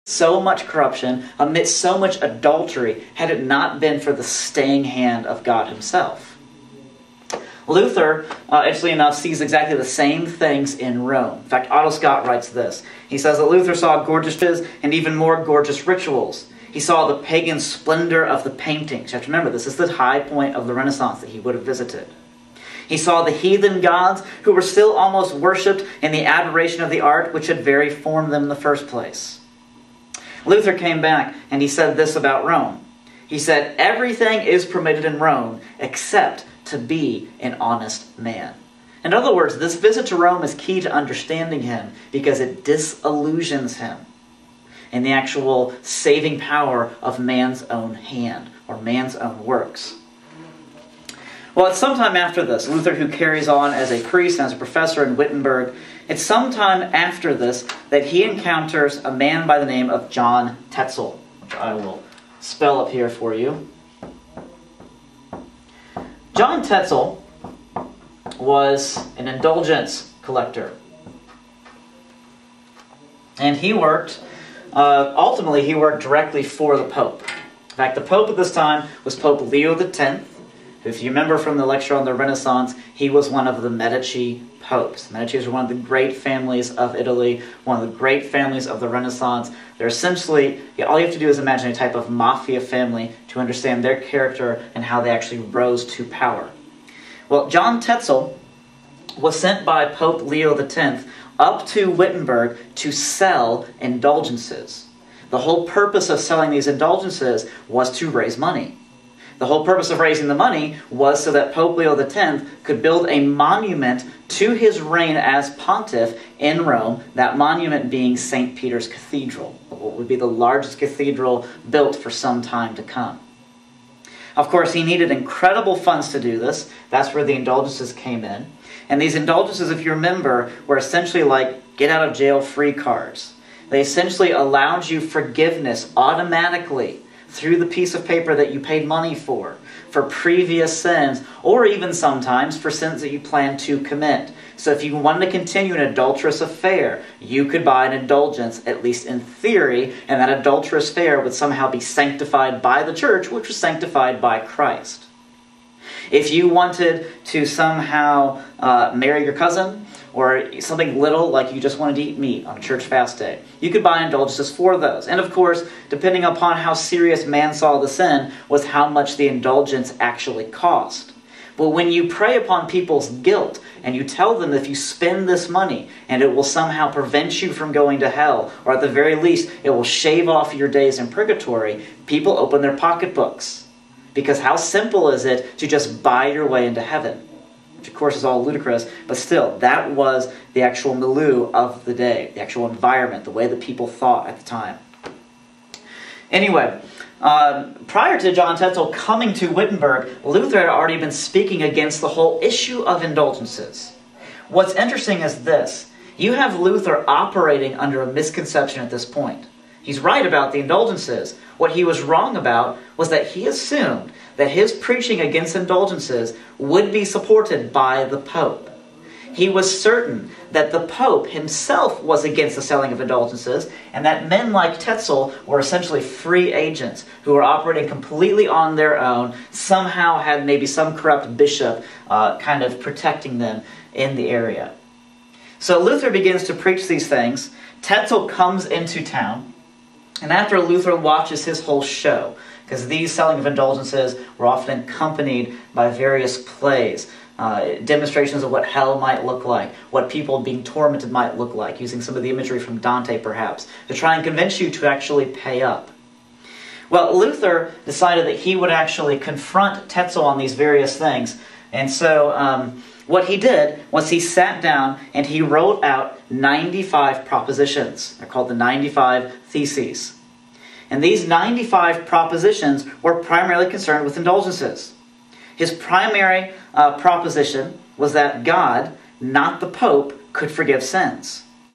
so much corruption, amidst so much adultery, had it not been for the staying hand of God himself. Luther, interestingly enough, sees exactly the same things in Rome. In fact, Otto Scott writes this. He says that Luther saw gorgeous churches and even more gorgeous rituals. He saw the pagan splendor of the paintings. You have to remember, this is the high point of the Renaissance that he would have visited. He saw the heathen gods who were still almost worshipped in the adoration of the art which had very formed them in the first place. Luther came back and he said this about Rome. He said, everything is permitted in Rome except to be an honest man. In other words, this visit to Rome is key to understanding him because it disillusions him in the actual saving power of man's own hand or man's own works. Well, it's sometime after this, Luther, who carries on as a priest and as a professor in Wittenberg, it's sometime after this that he encounters a man by the name of John Tetzel, which I will spell up here for you. John Tetzel was an indulgence collector. And he worked, ultimately he worked directly for the Pope. In fact, the Pope at this time was Pope Leo X. If you remember from the lecture on the Renaissance, he was one of the Medici popes. The Medicis were one of the great families of Italy, one of the great families of the Renaissance. They're essentially, all you have to do is imagine a type of mafia family to understand their character and how they actually rose to power. Well, John Tetzel was sent by Pope Leo X up to Wittenberg to sell indulgences. The whole purpose of selling these indulgences was to raise money. The whole purpose of raising the money was so that Pope Leo X could build a monument to his reign as pontiff in Rome, that monument being St. Peter's Cathedral, what would be the largest cathedral built for some time to come. Of course, he needed incredible funds to do this. That's where the indulgences came in. And these indulgences, if you remember, were essentially like get-out-of-jail-free cards. They essentially allowed you forgiveness automatically through the piece of paper that you paid money for previous sins, or even sometimes for sins that you plan to commit. So if you wanted to continue an adulterous affair, you could buy an indulgence, at least in theory, and that adulterous affair would somehow be sanctified by the church, which was sanctified by Christ. If you wanted to somehow marry your cousin, or something little like you just wanted to eat meat on a church fast day, you could buy indulgences for those. And of course, depending upon how serious man saw the sin, was how much the indulgence actually cost. But when you prey upon people's guilt, and you tell them if you spend this money, and it will somehow prevent you from going to hell, or at the very least, it will shave off your days in purgatory, people open their pocketbooks. Because how simple is it to just buy your way into heaven? Which of course is all ludicrous, but still, that was the actual milieu of the day, the actual environment, the way that people thought at the time. Anyway, prior to John Tetzel coming to Wittenberg, Luther had already been speaking against the whole issue of indulgences. What's interesting is this. You have Luther operating under a misconception at this point. He's right about the indulgences. What he was wrong about was that he assumed that his preaching against indulgences would be supported by the Pope. He was certain that the Pope himself was against the selling of indulgences, and that men like Tetzel were essentially free agents who were operating completely on their own, somehow had maybe some corrupt bishop kind of protecting them in the area. So Luther begins to preach these things. Tetzel comes into town, and after Luther watches his whole show, because these selling of indulgences were often accompanied by various plays, demonstrations of what hell might look like, what people being tormented might look like, using some of the imagery from Dante perhaps, to try and convince you to actually pay up. Well, Luther decided that he would actually confront Tetzel on these various things, and so what he did was he sat down and he wrote out 95 propositions. They're called the 95 Theses. And these 95 propositions were primarily concerned with indulgences. His primary proposition was that God, not the Pope, could forgive sins.